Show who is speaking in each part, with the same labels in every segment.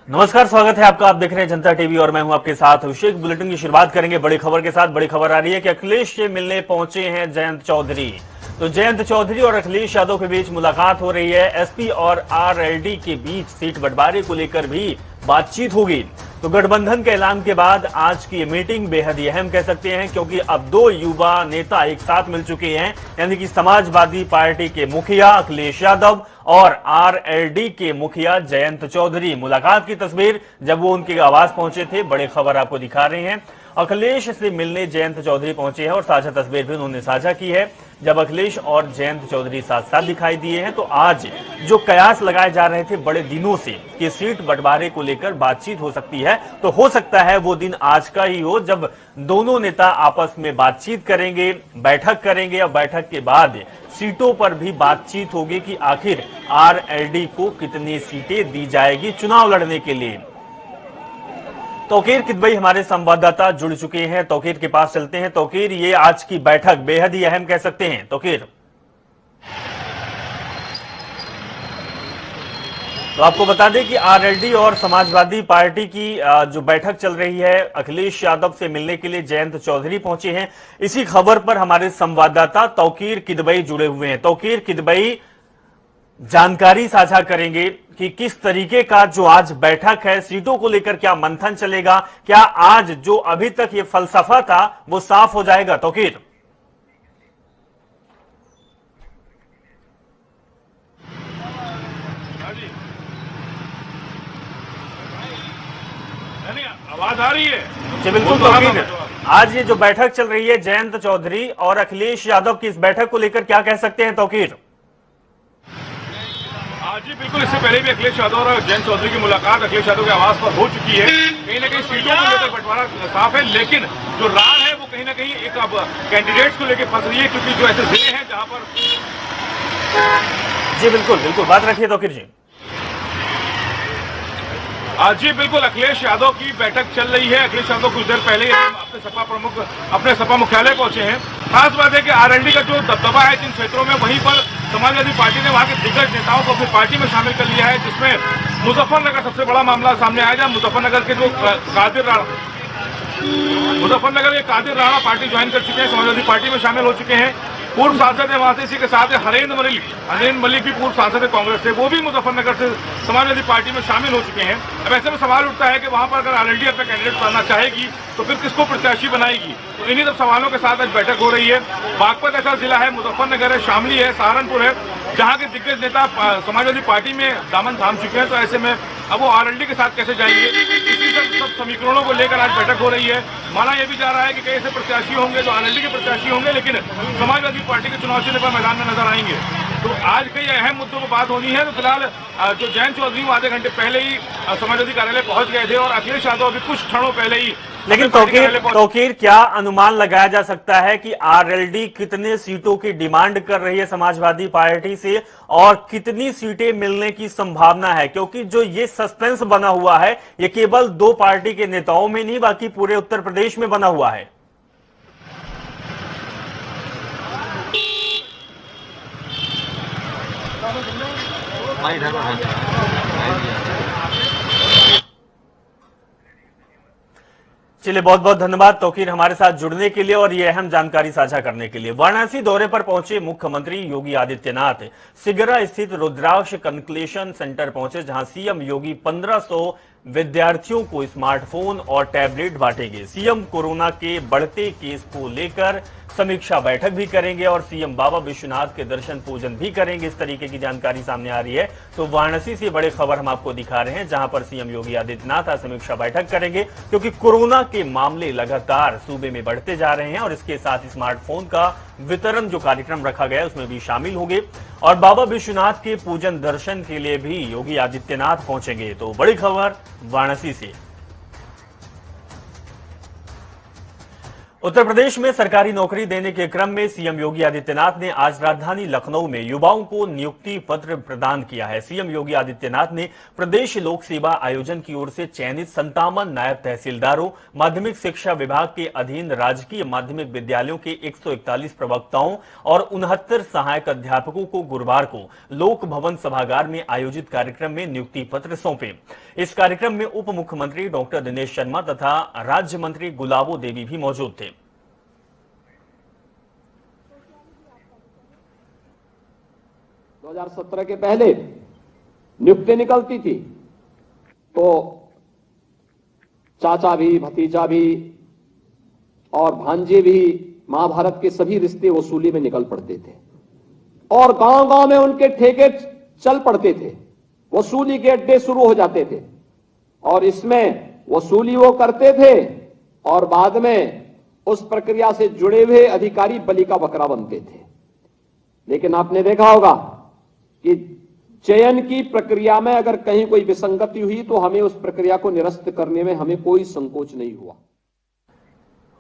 Speaker 1: नमस्कार, स्वागत है आपका। आप देख रहे हैं जनता टीवी और मैं हूं आपके साथ अभिषेक। बुलेटिन की शुरुआत करेंगे बड़ी खबर के साथ। बड़ी खबर आ रही है कि अखिलेश से मिलने पहुंचे हैं जयंत चौधरी। तो जयंत चौधरी और अखिलेश यादव के बीच मुलाकात हो रही है। एसपी और आरएलडी के बीच सीट बंटवारे को लेकर भी बातचीत होगी। तो गठबंधन के ऐलान के बाद आज की मीटिंग बेहद ही अहम कह सकते हैं, क्योंकि अब दो युवा नेता एक साथ मिल चुके हैं, यानी कि समाजवादी पार्टी के मुखिया अखिलेश यादव और आरएलडी के मुखिया जयंत चौधरी। मुलाकात की तस्वीर जब वो उनके आवास पहुंचे थे, बड़ी खबर आपको दिखा रहे हैं। अखिलेश से मिलने जयंत चौधरी पहुंचे हैं और साझा तस्वीर भी उन्होंने साझा की है। जब अखिलेश और जयंत चौधरी साथ साथ दिखाई दिए हैं, तो आज जो कयास लगाए जा रहे थे बड़े दिनों से कि सीट बंटवारे को लेकर बातचीत हो सकती है, तो हो सकता है वो दिन आज का ही हो जब दोनों नेता आपस में बातचीत करेंगे, बैठक करेंगे और बैठक के बाद सीटों पर भी बातचीत होगी कि आखिर आरएलडी को कितनी सीटें दी जाएगी चुनाव लड़ने के लिए। तौकीर किदवई हमारे संवाददाता जुड़ चुके हैं, तौकीर के पास चलते हैं। तौकीर, ये आज की बैठक बेहद ही अहम कह सकते हैं। तौकीर, तो आपको बता दें कि आरएलडी और समाजवादी पार्टी की जो बैठक चल रही है, अखिलेश यादव से मिलने के लिए जयंत चौधरी पहुंचे हैं। इसी खबर पर हमारे संवाददाता तौकीर किदवई जुड़े हुए हैं। तौकीर किदवई जानकारी साझा करेंगे कि किस तरीके का जो आज बैठक है, सीटों को लेकर क्या मंथन चलेगा, क्या आज जो अभी तक ये फलसफा था वो साफ हो जाएगा। तौकीर,
Speaker 2: आवाज आ रही है
Speaker 1: जी बिल्कुल तौकीर, आज ये जो बैठक चल रही है जयंत चौधरी और अखिलेश यादव की, इस बैठक को लेकर क्या कह सकते हैं तौकीर?
Speaker 2: जी बिल्कुल, इससे पहले भी अखिलेश यादव और जयंत चौधरी की मुलाकात अखिलेश यादव के आवास पर हो चुकी है। कहीं ना कहीं सीटों को लेकर बंटवारा साफ है, लेकिन जो रार है वो कहीं ना कहीं एक अब कैंडिडेट्स को लेकर फंस रही है, क्योंकि जो ऐसे जिले हैं जहां पर
Speaker 1: जी बिल्कुल बिल्कुल, बात रखिए तौकीर जी।
Speaker 2: जी बिल्कुल, अखिलेश यादव की बैठक चल रही है। अखिलेश यादव कुछ देर पहले अपने सपा प्रमुख अपने सपा मुख्यालय पहुंचे हैं। खास बात है कि आरएलडी का जो दबदबा है जिन क्षेत्रों में, वहीं पर समाजवादी पार्टी ने वहां के दिग्गज नेताओं को अपनी पार्टी में शामिल कर लिया है, जिसमें मुजफ्फरनगर सबसे बड़ा मामला सामने आया है। मुजफ्फरनगर के जो कादिर राणा पार्टी ज्वाइन कर चुके हैं, समाजवादी पार्टी में शामिल हो चुके हैं। पूर्व सांसद है वहां से, इसी के साथ हरेंद्र मलिक भी पूर्व सांसद है कांग्रेस से, वो भी मुजफ्फरनगर से समाजवादी पार्टी में शामिल हो चुके हैं। अब ऐसे में सवाल उठता है कि वहां पर अगर आरएलडी अपना कैंडिडेट बनाना चाहेगी तो फिर किसको प्रत्याशी बनाएगी। तो इन्हीं सब सवालों के साथ आज बैठक हो रही है। बागपत ऐसा जिला है, मुजफ्फरनगर है, शामली है, सहारनपुर है, जहां के दिग्गज नेता समाजवादी पार्टी में दामन थाम चुके हैं। तो ऐसे में अब वो आरएलडी के साथ कैसे जाएंगे, इसी सब समीकरणों को लेकर आज बैठक हो रही है। माना यह भी जा रहा है कि कई ऐसे प्रत्याशी होंगे जो आरएलडी के प्रत्याशी होंगे, लेकिन समाजवादी पार्टी के चुनाव चिन्ह पर मैदान में नजर आएंगे। तो आज कई अहम मुद्दों पर बात होनी है। तो फिलहाल जो जयंत चौधरी वो आधे घंटे पहले ही समाजवादी कार्यालय पहुंच गए थे और अखिलेश यादव अभी कुछ क्षणों पहले ही।
Speaker 1: लेकिन तौकीर क्या अनुमान लगाया जा सकता है कि आरएलडी कितने सीटों की डिमांड कर रही है समाजवादी पार्टी से और कितनी सीटें मिलने की संभावना है? क्योंकि जो ये सस्पेंस बना हुआ है ये केवल दो पार्टी के नेताओं में नहीं, बाकी पूरे उत्तर प्रदेश में बना हुआ है। चलिए, बहुत बहुत धन्यवाद तौकीर हमारे साथ जुड़ने के लिए और ये अहम जानकारी साझा करने के लिए। वाराणसी दौरे पर पहुंचे मुख्यमंत्री योगी आदित्यनाथ सिगरा स्थित रुद्राक्ष कन्क्लेशन सेंटर पहुंचे, जहां सीएम योगी 1500 विद्यार्थियों को स्मार्टफोन और टैबलेट बांटेंगे। सीएम कोरोना के बढ़ते केस को लेकर समीक्षा बैठक भी करेंगे और सीएम बाबा विश्वनाथ के दर्शन पूजन भी करेंगे। इस तरीके की जानकारी सामने आ रही है। तो वाराणसी से बड़ी खबर हम आपको दिखा रहे हैं, जहां पर सीएम योगी आदित्यनाथ आज समीक्षा बैठक करेंगे, क्योंकि कोरोना के मामले लगातार सूबे में बढ़ते जा रहे हैं और इसके साथ स्मार्टफोन का वितरण जो कार्यक्रम रखा गया है उसमें भी शामिल होंगे और बाबा विश्वनाथ के पूजन दर्शन के लिए भी योगी आदित्यनाथ पहुंचेंगे। तो बड़ी खबर वाराणसी से। उत्तर प्रदेश में सरकारी नौकरी देने के क्रम में सीएम योगी आदित्यनाथ ने आज राजधानी लखनऊ में युवाओं को नियुक्ति पत्र प्रदान किया है। सीएम योगी आदित्यनाथ ने प्रदेश लोक सेवा आयोजन की ओर से चयनित 57 नायब तहसीलदारों, माध्यमिक शिक्षा विभाग के अधीन राजकीय माध्यमिक विद्यालयों के 141 प्रवक्ताओं और 69 सहायक अध्यापकों को गुरुवार को लोक भवन सभागार में आयोजित कार्यक्रम में नियुक्ति पत्र सौंपे। इस कार्यक्रम में उप मुख्यमंत्री डॉक्टर दिनेश शर्मा तथा राज्य मंत्री गुलाबो देवी भी मौजूद थे।
Speaker 3: 2017 के पहले नियुक्ति निकलती थी तो चाचा भी, भतीजा भी और भांजे भी, महाभारत के सभी रिश्ते वसूली में निकल पड़ते थे और गांव-गांव में उनके ठेके चल पड़ते थे, वसूली के अड्डे शुरू हो जाते थे और इसमें वसूली वो करते थे और बाद में उस प्रक्रिया से जुड़े हुए अधिकारी बलि का बकरा बनते थे। लेकिन आपने देखा होगा कि चयन की प्रक्रिया में अगर कहीं कोई विसंगति हुई तो हमें उस प्रक्रिया को निरस्त करने में हमें कोई संकोच नहीं हुआ।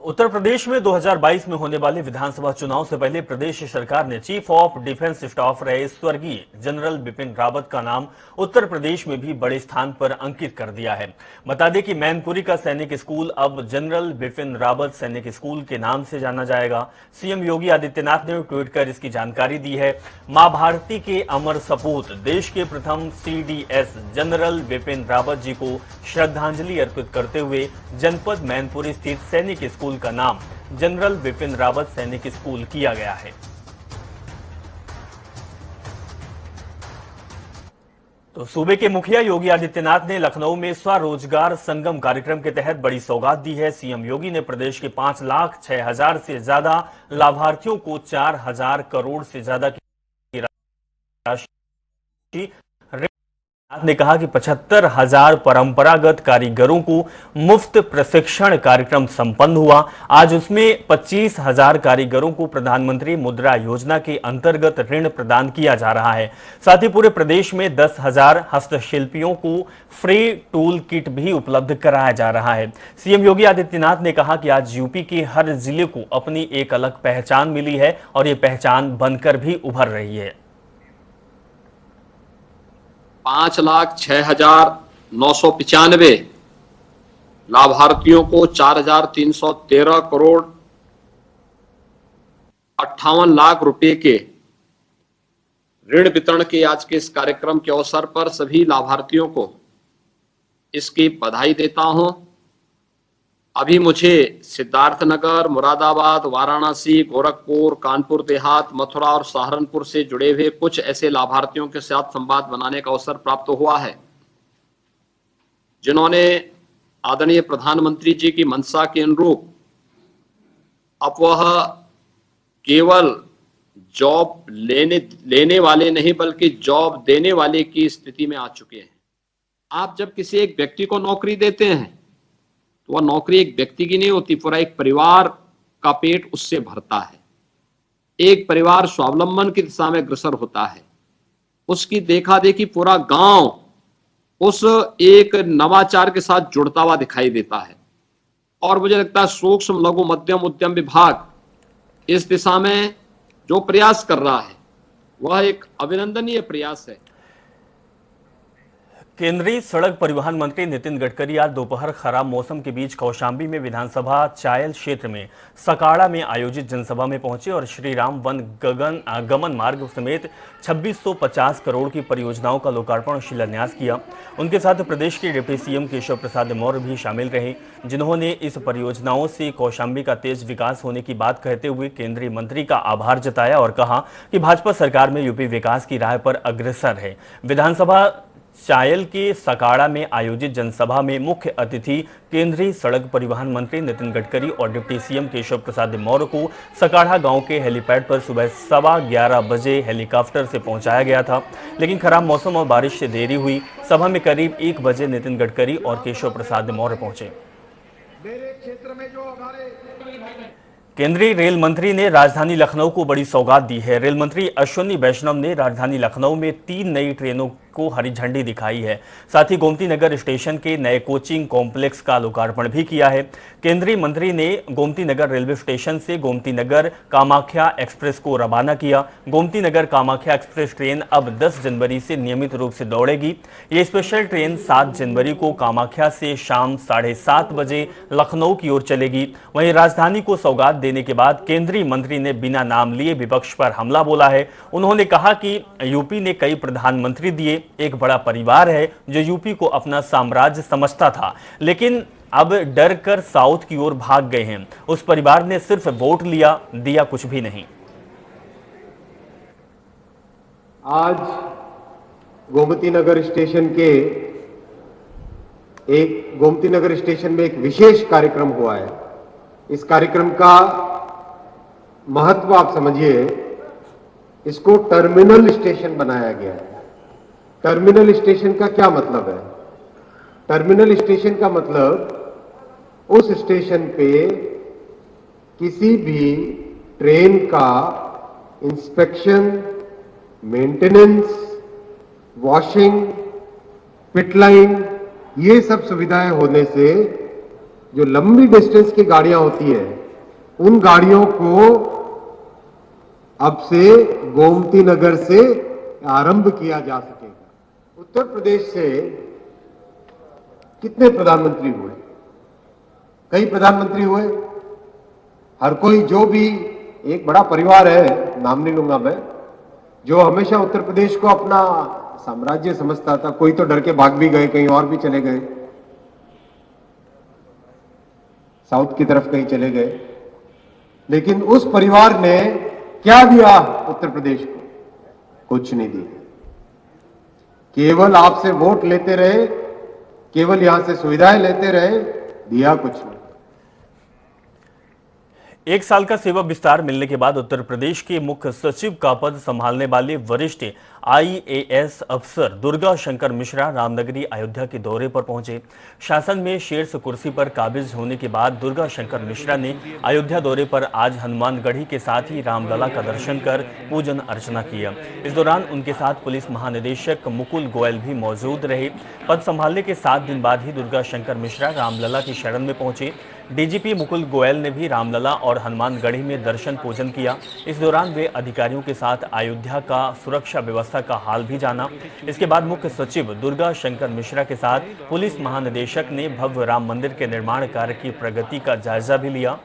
Speaker 1: उत्तर प्रदेश में 2022 में होने वाले विधानसभा चुनाव से पहले प्रदेश सरकार ने चीफ ऑफ डिफेंस स्टाफ रहे स्वर्गीय जनरल बिपिन रावत का नाम उत्तर प्रदेश में भी बड़े स्थान पर अंकित कर दिया है। बता दें कि मैनपुरी का सैनिक स्कूल अब जनरल बिपिन रावत सैनिक स्कूल के नाम से जाना जाएगा। सीएम योगी आदित्यनाथ ने ट्वीट कर इसकी जानकारी दी है। मां भारती के अमर सपूत देश के प्रथम CDS जनरल बिपिन रावत जी को श्रद्धांजलि अर्पित करते हुए जनपद मैनपुरी स्थित सैनिक स्कूल का नाम जनरल बिपिन रावत सैनिक स्कूल किया गया है। तो सूबे के मुखिया योगी आदित्यनाथ ने लखनऊ में स्वरोजगार संगम कार्यक्रम के तहत बड़ी सौगात दी है। सीएम योगी ने प्रदेश के 5,06,000 से ज्यादा लाभार्थियों को 4,000 करोड़ से ज्यादा की राशि ने कहा कि 75,000 परंपरागत कारीगरों को मुफ्त प्रशिक्षण कार्यक्रम संपन्न हुआ। आज उसमें 25,000 कारीगरों को प्रधानमंत्री मुद्रा योजना के अंतर्गत ऋण प्रदान किया जा रहा है। साथ ही पूरे प्रदेश में 10,000 हस्तशिल्पियों को फ्री टूल किट भी उपलब्ध कराया जा रहा है। सीएम योगी आदित्यनाथ ने कहा कि आज यूपी के हर जिले को अपनी एक अलग पहचान मिली है और ये पहचान बनकर भी उभर रही है।
Speaker 3: 5,06,995 लाभार्थियों को 4,313 करोड़ 58 लाख रुपए के ऋण वितरण के आज के इस कार्यक्रम के अवसर पर सभी लाभार्थियों को इसकी बधाई देता हूं। अभी मुझे सिद्धार्थनगर, मुरादाबाद, वाराणसी, गोरखपुर, कानपुर देहात, मथुरा और सहारनपुर से जुड़े हुए कुछ ऐसे लाभार्थियों के साथ संवाद बनाने का अवसर प्राप्त हुआ है जिन्होंने आदरणीय प्रधानमंत्री जी की मंशा के अनुरूप अब वह केवल जॉब लेने वाले नहीं बल्कि जॉब देने वाले की स्थिति में आ चुके हैं। आप जब किसी एक व्यक्ति को नौकरी देते हैं तो वह नौकरी एक व्यक्ति की नहीं होती, पूरा एक परिवार का पेट उससे भरता है। एक परिवार स्वावलंबन की दिशा में अग्रसर होता है, उसकी देखा देखी पूरा गांव उस एक नवाचार के साथ जुड़ता हुआ दिखाई देता है। और मुझे लगता है सूक्ष्म लघु मध्यम उद्यम विभाग इस दिशा में जो प्रयास कर रहा है वह एक अभिनंदनीय प्रयास है।
Speaker 1: केंद्रीय सड़क परिवहन मंत्री नितिन गडकरी आज दोपहर खराब मौसम के बीच कौशाम्बी में विधानसभा चायल क्षेत्र में सकाड़ा में आयोजित जनसभा में पहुंचे और श्री राम वन गमन मार्ग समेत 2650 करोड़ की परियोजनाओं का लोकार्पण और शिलान्यास किया। उनके साथ प्रदेश के डिप्टी सीएम केशव प्रसाद मौर्य भी शामिल रहे, जिन्होंने इस परियोजनाओं से कौशाम्बी का तेज विकास होने की बात कहते हुए केंद्रीय मंत्री का आभार जताया और कहा कि भाजपा सरकार में यूपी विकास की राह पर अग्रसर है। विधानसभा चायल के सकाड़ा में आयोजित जनसभा में मुख्य अतिथि केंद्रीय सड़क परिवहन मंत्री नितिन गडकरी और डिप्टी सीएम केशव प्रसाद मौर्य को सकाड़ा गांव के हेलीपैड पर सुबह 11:15 बजे हेलीकॉप्टर से पहुंचाया गया था, लेकिन खराब मौसम और बारिश से देरी हुई। सभा में करीब 1 बजे नितिन गडकरी और केशव प्रसाद मौर्य पहुंचे।
Speaker 4: मेरे क्षेत्र में जो हमारे
Speaker 1: केंद्रीय रेल मंत्री ने राजधानी लखनऊ को बड़ी सौगात दी है। रेल मंत्री अश्विनी वैष्णव ने राजधानी लखनऊ में 3 नई ट्रेनों को हरी झंडी दिखाई है। साथ ही गोमती नगर स्टेशन के नए कोचिंग कॉम्प्लेक्स का लोकार्पण भी किया है। केंद्रीय मंत्री ने गोमती नगर रेलवे स्टेशन से गोमती नगर कामाख्या एक्सप्रेस को रवाना किया। गोमती नगर कामाख्या एक्सप्रेस ट्रेन अब 10 जनवरी से नियमित रूप से दौड़ेगी। ये स्पेशल ट्रेन 7 जनवरी को कामाख्या से शाम 7:30 बजे लखनऊ की ओर चलेगी। वहीं राजधानी को सौगात देने के बाद केंद्रीय मंत्री ने बिना नाम लिए विपक्ष पर हमला बोला है। उन्होंने कहा कि यूपी ने कई प्रधानमंत्री दिए, एक बड़ा परिवार है जो यूपी को अपना साम्राज्य समझता था, लेकिन अब डर कर साउथ की ओर भाग गए हैं। उस परिवार ने सिर्फ वोट लिया, दिया कुछ भी नहीं।
Speaker 5: आज गोमती नगर स्टेशन में एक विशेष कार्यक्रम हुआ है। इस कार्यक्रम का महत्व आप समझिए, इसको टर्मिनल स्टेशन बनाया गया है। टर्मिनल स्टेशन का क्या मतलब है? टर्मिनल स्टेशन का मतलब उस स्टेशन पे किसी भी ट्रेन का इंस्पेक्शन, मेंटेनेंस, वॉशिंग, पिट लाइन, ये सब सुविधाएं होने से जो लंबी डिस्टेंस की गाड़ियां होती है, उन गाड़ियों को अब से गोमती नगर से आरंभ किया जा सकेगा। उत्तर प्रदेश से कितने प्रधानमंत्री हुए? कई प्रधानमंत्री हुए। हर कोई, जो भी एक बड़ा परिवार है, नाम नहीं लूंगा मैं, जो हमेशा उत्तर प्रदेश को अपना साम्राज्य समझता था। कोई तो डर के भाग भी गए, कहीं और भी चले गए, साउथ की तरफ कहीं चले गए। लेकिन उस परिवार ने क्या दिया उत्तर प्रदेश को? कुछ नहीं दिया। केवल आपसे वोट लेते रहे, केवल यहां से सुविधाएं लेते रहे, दिया कुछ नहीं।
Speaker 1: 1 साल का सेवा विस्तार मिलने के बाद उत्तर प्रदेश के मुख्य सचिव का पद संभालने वाले वरिष्ठ IAS अफसर दुर्गा शंकर मिश्रा रामनगरी अयोध्या के दौरे पर पहुंचे। शासन में शीर्ष कुर्सी पर काबिज होने के बाद दुर्गा शंकर मिश्रा ने अयोध्या दौरे पर आज हनुमानगढ़ी के साथ ही रामलला का दर्शन कर पूजन अर्चना किया। इस दौरान उनके साथ पुलिस महानिदेशक मुकुल गोयल भी मौजूद रहे। पद संभालने के 7 दिन बाद ही दुर्गा शंकर मिश्रा रामलला की शरण में पहुंचे। DGP मुकुल गोयल ने भी रामलला और हनुमानगढ़ी में दर्शन पूजन किया। इस दौरान वे अधिकारियों के साथ अयोध्या का सुरक्षा व्यवस्था का हाल भी जाना। इसके बाद मुख्य सचिव दुर्गा शंकर मिश्रा के साथ पुलिस महानिदेशक ने भव्य राम मंदिर के निर्माण कार्य की प्रगति का जायजा भी लिया।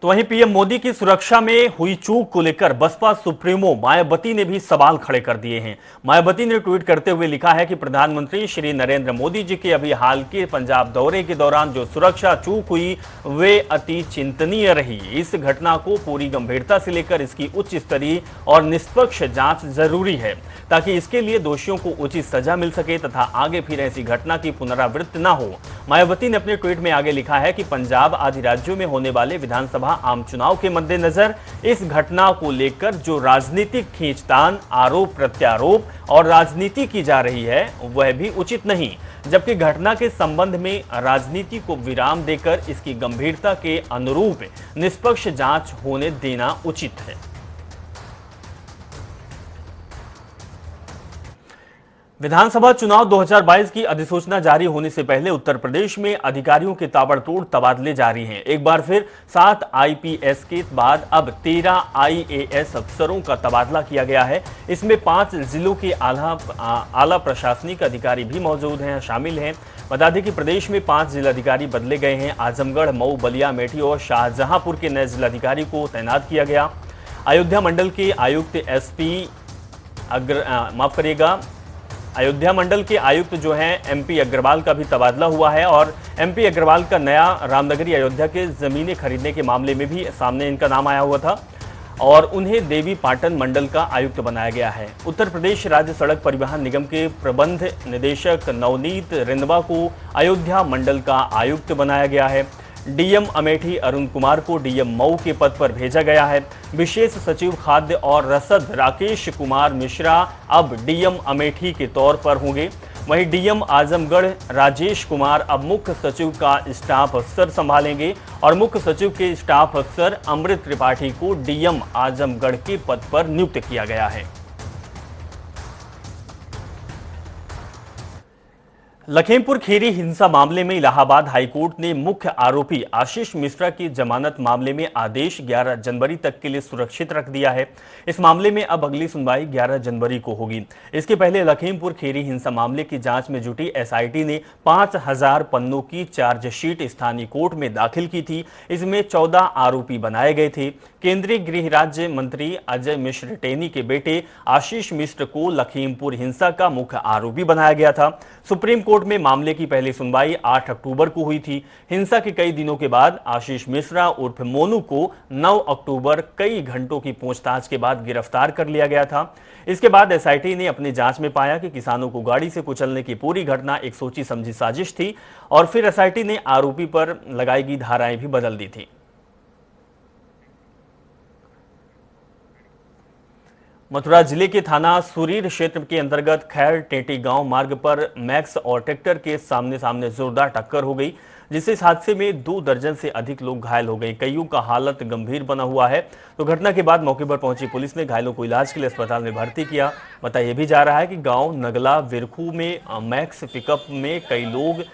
Speaker 1: तो वहीं पीएम मोदी की सुरक्षा में हुई चूक को लेकर बसपा सुप्रीमो मायावती ने भी सवाल खड़े कर दिए हैं। मायावती ने ट्वीट करते हुए लिखा है कि प्रधानमंत्री श्री नरेंद्र मोदी जी के अभी हाल के पंजाब दौरे के दौरान जो सुरक्षा चूक हुई वे अति चिंतनीय रही। इस घटना को पूरी गंभीरता से लेकर इसकी उच्च स्तरीय और निष्पक्ष जांच जरूरी है ताकि इसके लिए दोषियों को उचित सजा मिल सके तथा आगे फिर ऐसी घटना की पुनरावृत्ति न हो। मायावती ने अपने ट्वीट में आगे लिखा है कि पंजाब आदि राज्यों में होने वाले विधानसभा आम चुनाव के मद्देनजर इस घटना को लेकर जो राजनीतिक खींचतान, आरोप प्रत्यारोप और राजनीति की जा रही है वह भी उचित नहीं, जबकि घटना के संबंध में राजनीति को विराम देकर इसकी गंभीरता के अनुरूप निष्पक्ष जांच होने देना उचित है। विधानसभा चुनाव 2022 की अधिसूचना जारी होने से पहले उत्तर प्रदेश में अधिकारियों के ताबड़तोड़ तबादले जारी हैं। एक बार फिर 7 IPS के बाद अब 13 IAS अफसरों का तबादला किया गया है। इसमें 5 जिलों के आला प्रशासनिक अधिकारी भी मौजूद हैं, शामिल हैं। बता दें कि प्रदेश में 5 जिलाधिकारी बदले गए हैं। आजमगढ़, मऊ, बलिया, अमेठी और शाहजहांपुर के नए जिलाधिकारी को तैनात किया गया। अयोध्या मंडल के आयुक्त अयोध्या मंडल के आयुक्त जो हैं MP अग्रवाल का भी तबादला हुआ है और MP अग्रवाल का नया रामनगरी अयोध्या के जमीनें खरीदने के मामले में भी सामने इनका नाम आया हुआ था और उन्हें देवी पाटन मंडल का आयुक्त बनाया गया है। उत्तर प्रदेश राज्य सड़क परिवहन निगम के प्रबंध निदेशक नवनीत रिंदवा को अयोध्या मंडल का आयुक्त बनाया गया है। DM अमेठी अरुण कुमार को DM मऊ के पद पर भेजा गया है। विशेष सचिव खाद्य और रसद राकेश कुमार मिश्रा अब DM अमेठी के तौर पर होंगे। वहीं डीएम आजमगढ़ राजेश कुमार अब मुख्य सचिव का स्टाफ अफसर संभालेंगे और मुख्य सचिव के स्टाफ अफसर अमृत त्रिपाठी को डीएम आजमगढ़ के पद पर नियुक्त किया गया है। लखीमपुर खीरी हिंसा मामले में इलाहाबाद हाईकोर्ट ने मुख्य आरोपी आशीष मिश्रा की जमानत मामले में आदेश 11 जनवरी तक के लिए सुरक्षित रख दिया है। इस मामले में अब अगली सुनवाई 11 जनवरी को होगी। इसके पहले लखीमपुर खीरी हिंसा मामले की जांच में जुटी एसआईटी ने 5000 पन्नों की चार्जशीट स्थानीय कोर्ट में दाखिल की थी। इसमें 14 आरोपी बनाए गए थे। केंद्रीय गृह राज्य मंत्री अजय मिश्र टेनी के बेटे आशीष मिश्र को लखीमपुर हिंसा का मुख्य आरोपी बनाया गया था। सुप्रीम कोर्ट में मामले की पहली सुनवाई 8 अक्टूबर को हुई थी। हिंसा के कई दिनों के बाद आशीष मिश्रा उर्फ मोनू को 9 अक्टूबर कई घंटों की पूछताछ के बाद गिरफ्तार कर लिया गया था। इसके बाद एसआईटी ने अपनी जांच में पाया कि किसानों को गाड़ी से कुचलने की पूरी घटना एक सोची समझी साजिश थी और फिर एसआईटी ने आरोपी पर लगाई गई धाराएं भी बदल दी थी। मथुरा जिले के थाना सुरीर क्षेत्र के अंतर्गत खैर टेटी गांव मार्ग पर मैक्स और ट्रैक्टर के सामने सामने जोरदार टक्कर हो गई, जिससे इस हादसे में 2 दर्जन से अधिक लोग घायल हो गए। कईयों का हालत गंभीर बना हुआ है। तो घटना के बाद मौके पर पहुंची पुलिस ने घायलों को इलाज के लिए अस्पताल में भर्ती किया। बताया भी जा रहा है कि गांव नगला विरखू में मैक्स पिकअप में कई लोग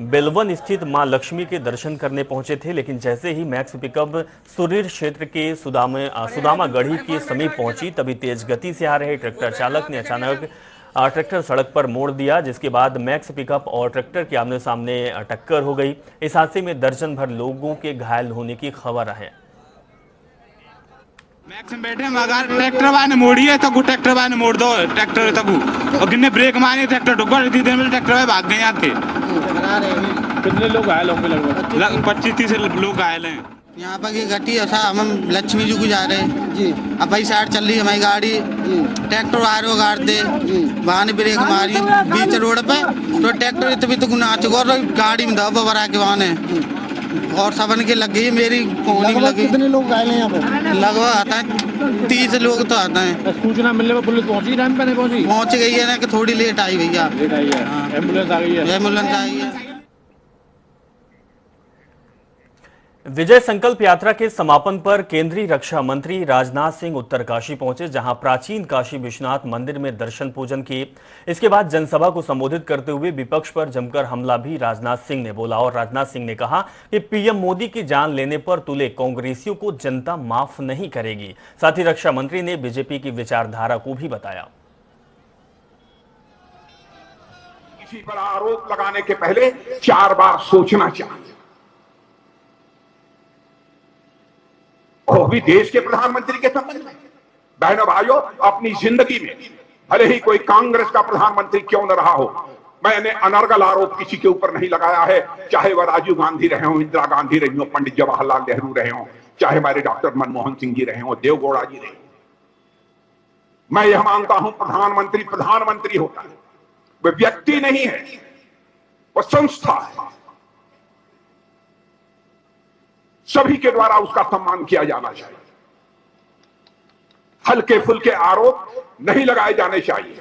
Speaker 1: बेलवन स्थित मां लक्ष्मी के दर्शन करने पहुंचे थे, लेकिन जैसे ही मैक्स पिकअप सुरीर क्षेत्र के सुदामा गढ़ी के समीप पहुंची तभी तेज गति से आ रहे ट्रैक्टर चालक ने अचानक ट्रैक्टर सड़क पर मोड़ दिया, जिसके बाद मैक्स पिकअप और ट्रैक्टर के आमने सामने टक्कर हो गई। इस हादसे में दर्जन भर लोगों के घायल होने की खबर है।
Speaker 6: मैक्स में बैठे मगर ट्रैक्टर वाले मोड़ी है तो ट्रैक्टर वाले मोड़ दो ट्रैक्टर तक और गिन्ने ब्रेक मारे ट्रैक्टर डुब्बा देर में ट्रैक्टर वाले भाग गए यहाँ के।
Speaker 7: कितने लोग घायल होंगे? लगभग
Speaker 6: 25-30 लोग घायल हैं।
Speaker 8: यहाँ पर ये घटी ऐसा हम लक्ष्मी जी को जा रहे जी। अब भाई साइड चल रही है हमारी गाड़ी, ट्रैक्टर आ रहे गाड़ दे वहाँ ने ब्रेक मारी बीच रोड पे तो ट्रैक्टर तभी तो नाच और गाड़ी में दबा भरा के वहाँ ने और सबन के लग गई। मेरी कोहनी लगी।
Speaker 7: कितने लोग घायल हैं यहाँ पे?
Speaker 8: लगभग आता है 30 लोग तो आता है।
Speaker 7: सूचना मिलने पर पुलिस पहुंची टाइम पे? नहीं पहुंची?
Speaker 8: पहुंच गई है ना कि थोड़ी लेट आई भैया।
Speaker 7: एम्बुलेंस आ गई है?
Speaker 8: एम्बुलेंस आई है।
Speaker 1: विजय संकल्प यात्रा के समापन पर केंद्रीय रक्षा मंत्री राजनाथ सिंह उत्तरकाशी पहुंचे, जहां प्राचीन काशी विश्वनाथ मंदिर में दर्शन पूजन किए। इसके बाद जनसभा को संबोधित करते हुए विपक्ष पर जमकर हमला भी राजनाथ सिंह ने बोला और राजनाथ सिंह ने कहा कि पीएम मोदी की जान लेने पर तुले कांग्रेसियों को जनता माफ नहीं करेगी। साथ ही रक्षा मंत्री ने बीजेपी की विचारधारा को भी बताया।
Speaker 9: किसी पर आरोप लगाने के पहले 4 बार सोचना चाहिए। वो भी देश के प्रधानमंत्री के संबंध में। बहनों भाइयों, अपनी जिंदगी में भले ही कोई कांग्रेस का प्रधानमंत्री क्यों न रहा हो, मैंने अनर्गल आरोप किसी के ऊपर नहीं लगाया है, चाहे वह राजीव गांधी रहे हो, इंदिरा गांधी रही हो, पंडित जवाहरलाल नेहरू रहे हो, चाहे हमारे डॉक्टर मनमोहन सिंह जी रहे हो, देवगौड़ा जी रहे हो। मैं यह मानता हूं प्रधानमंत्री प्रधानमंत्री होता है, वह व्यक्ति नहीं है, वह संस्था है। सभी के द्वारा उसका सम्मान किया जाना चाहिए। हल्के फुल्के आरोप नहीं लगाए जाने चाहिए,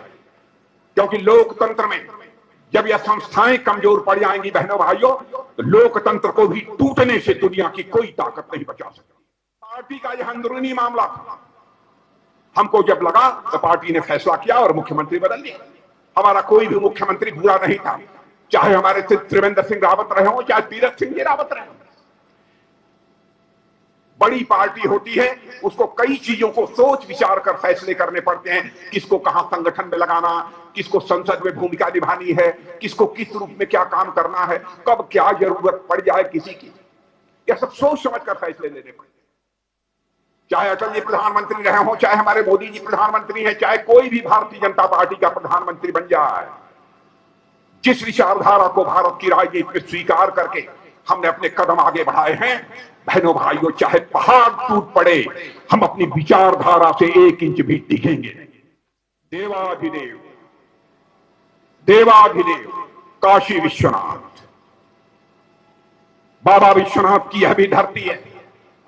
Speaker 9: क्योंकि लोकतंत्र में जब यह संस्थाएं कमजोर पड़ जाएंगी बहनों भाइयों, तो लोकतंत्र को भी टूटने से दुनिया की कोई ताकत नहीं बचा सकती। पार्टी का यह अंदरूनी मामला था। हमको जब लगा तो पार्टी ने फैसला किया और मुख्यमंत्री बदल दिया। हमारा कोई भी मुख्यमंत्री बुरा नहीं था, चाहे हमारे त्रिवेंद्र सिंह रावत रहे हो, चाहे तीरथ सिंह जी रावत रहे हो। बड़ी पार्टी होती है, उसको कई चीजों को सोच विचार कर फैसले करने पड़ते हैं। किसको कहां संगठन में लगाना, किसको संसद में भूमिका निभानी है, किसको किस रूप में क्या काम करना है, कब क्या जरूरत पड़ जाए किसी की, यह सब सोच समझ कर फैसले लेने पड़ते हैं। चाहे अटल जी प्रधानमंत्री रहे हो, चाहे हमारे मोदी जी प्रधानमंत्री हैं, चाहे कोई भी भारतीय जनता पार्टी का प्रधानमंत्री बन जाए, जिस विचारधारा को भारत की राजनीति में स्वीकार करके हमने अपने कदम आगे बढ़ाए हैं, बहनों भाइयों, चाहे पहाड़ टूट पड़े, हम अपनी विचारधारा से 1 इंच भी टिकेंगे। देवाधिदेव देवाधिदेव काशी विश्वनाथ, बाबा विश्वनाथ की यह भी धरती है,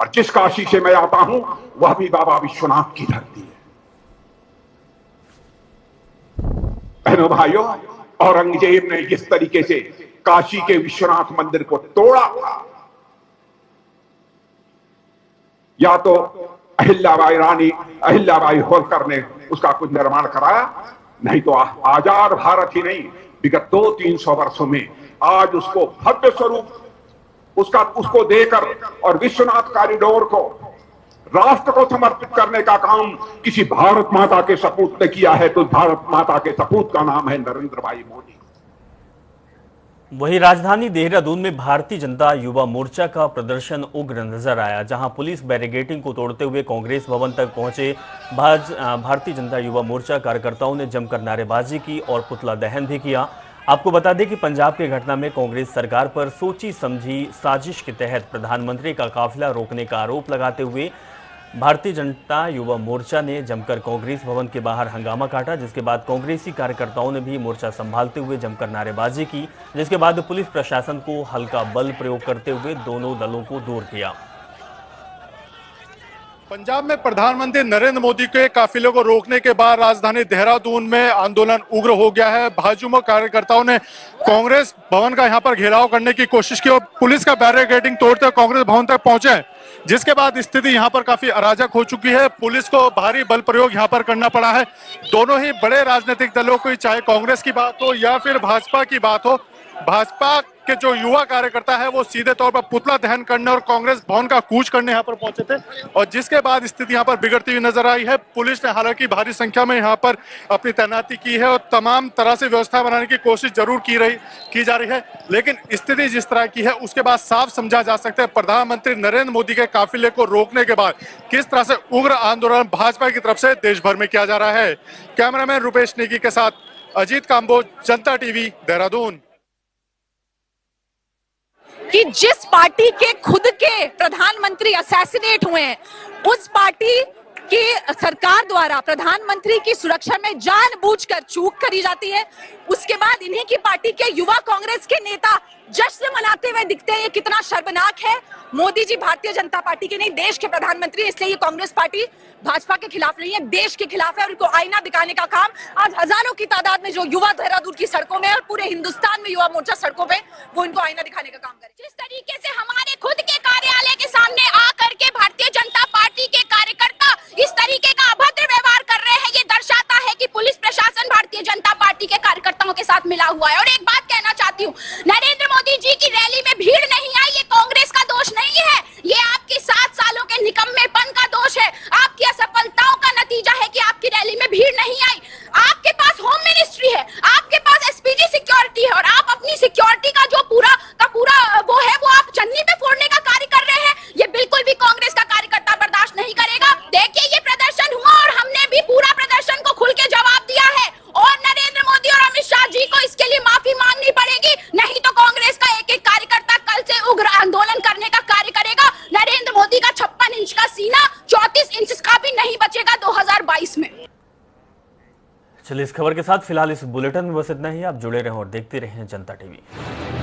Speaker 9: और जिस काशी से मैं आता हूं वह भी बाबा विश्वनाथ की धरती है। बहनों भाइयों, औरंगजेब ने जिस तरीके से काशी के विश्वनाथ मंदिर को तोड़ा था, या तो अहिल्याबाई रानी अहिल्याबाई होलकर ने उसका कुछ निर्माण कराया, नहीं तो आजाद भारत ही नहीं, विगत 200-300 वर्षों में आज उसको भव्य स्वरूप उसको देकर और विश्वनाथ कॉरिडोर को राष्ट्र को समर्पित करने का काम किसी भारत माता के सपूत ने किया है, तो भारत माता के सपूत का नाम है नरेंद्र भाई मोदी।
Speaker 1: वहीं राजधानी देहरादून में भारतीय जनता युवा मोर्चा का प्रदर्शन उग्र नजर आया, जहां पुलिस बैरिकेडिंग को तोड़ते हुए कांग्रेस भवन तक पहुंचे भारतीय जनता युवा मोर्चा कार्यकर्ताओं ने जमकर नारेबाजी की और पुतला दहन भी किया। आपको बता दें कि पंजाब की घटना में कांग्रेस सरकार पर सोची समझी साजिश के तहत प्रधानमंत्री का काफिला रोकने का आरोप लगाते हुए भारतीय जनता युवा मोर्चा ने जमकर कांग्रेस भवन के बाहर हंगामा काटा, जिसके बाद कांग्रेसी कार्यकर्ताओं ने भी मोर्चा संभालते हुए जमकर नारेबाजी की, जिसके बाद पुलिस प्रशासन को हल्का बल प्रयोग करते हुए दोनों दलों को दूर किया।
Speaker 10: पंजाब में प्रधानमंत्री नरेंद्र मोदी के काफिले को रोकने के बाद राजधानी देहरादून में आंदोलन उग्र हो गया है। भाजपा कार्यकर्ताओं ने कांग्रेस भवन का यहां पर घेराव करने की कोशिश की और पुलिस का बैरिकेडिंग तोड़ते कांग्रेस भवन तक पहुंचे, जिसके बाद स्थिति यहां पर काफी अराजक हो चुकी है। पुलिस को भारी बल प्रयोग यहां पर करना पड़ा है। दोनों ही बड़े राजनीतिक दलों को, चाहे कांग्रेस की बात हो या फिर भाजपा की बात हो, भाजपा के जो युवा कार्यकर्ता है वो सीधे तौर पर पुतला दहन करने और कांग्रेस भवन का कूच करने यहाँ पर पहुंचे थे, और जिसके बाद स्थिति यहाँ पर बिगड़ती हुई नजर आई है। पुलिस ने हालांकि भारी संख्या में यहाँ पर अपनी तैनाती की है और तमाम तरह से व्यवस्था बनाने की कोशिश जरूर की जा रही है, लेकिन स्थिति जिस तरह की है उसके बाद साफ समझा जा सकता है प्रधानमंत्री नरेंद्र मोदी के काफिले को रोकने के बाद किस तरह से उग्र आंदोलन भाजपा की तरफ से देश भर में किया जा रहा है। कैमरामैन रुपेश नेगी के साथ अजीत काम्बोज, जनता टीवी, देहरादून।
Speaker 11: कि जिस पार्टी के खुद के प्रधानमंत्री असैसिनेट हुए हैं, उस पार्टी की सरकार द्वारा प्रधानमंत्री की सुरक्षा में जानबूझकर चूक करी जाती है। उसके बाद इन्हीं की पार्टी के युवा कांग्रेस के नेता जश्न मनाते हुए दिखते हैं। ये कितना शर्मनाक है। मोदी जी भारतीय जनता पार्टी के नहीं, देश के प्रधानमंत्री, इसलिए ये कांग्रेस पार्टी भाजपा के खिलाफ नहीं है, देश के खिलाफ है। और उनको आईना दिखाने का काम आज हजारों की तादाद में जो युवा देहरादून की सड़कों में और पूरे हिंदुस्तान में युवा मोर्चा सड़कों पे, वो इनको आईना दिखाने का काम करे। जिस तरीके से हमारे खुद के कार्यालय के सामने आकर के भारतीय जनता पार्टी के कार्यकर्ता इस तरीके का अभद्र व्यवहार कर रहे हैं, ये दर्शाता है कि पुलिस प्रशासन भारतीय जनता पार्टी के कार्यकर्ताओं के साथ मिला हुआ है। और एक बात कहना चाहती हूँ, नरेंद्र मोदी जी की रैली में भीड़ नहीं आई, ये कांग्रेस का दोष नहीं है, ये आपके 7 सालों के निकम्मेपन का दोष है। आपकी असफलताओं का नतीजा है कि आपकी रैली में भीड़ नहीं आई। आपके पास होम मिनिस्ट्री है, आपके पास एसपीजी सिक्योरिटी है, और आप अपनी सिक्योरिटी का जो पूरा वो है, वो आप चन्नी पे फोड़ने का कार्य कर रहे हैं। ये बिल्कुल भी कांग्रेस का कार्यकर्ता बर्दाश्त नहीं करेगा। देखिए, ये प्रदर्शन हुआ और हमने भी पूरा प्रदर्शन को खुल के जवाब दिया है, और नरेंद्र मोदी और अमित शाह जी को इसके लिए माफी मांगनी पड़ेगी, नहीं तो कांग्रेस का एक एक कार्यकर्ता कल से उग्र आंदोलन करने का कार्य करेगा। नरेंद्र मोदी का 56 इंच का सीना 34 इंच का भी नहीं बचेगा 2022 में।
Speaker 1: चलिए, इस खबर के साथ फिलहाल इस बुलेटिन में बस इतना ही। आप जुड़े रहें और देखते रहें जनता टीवी।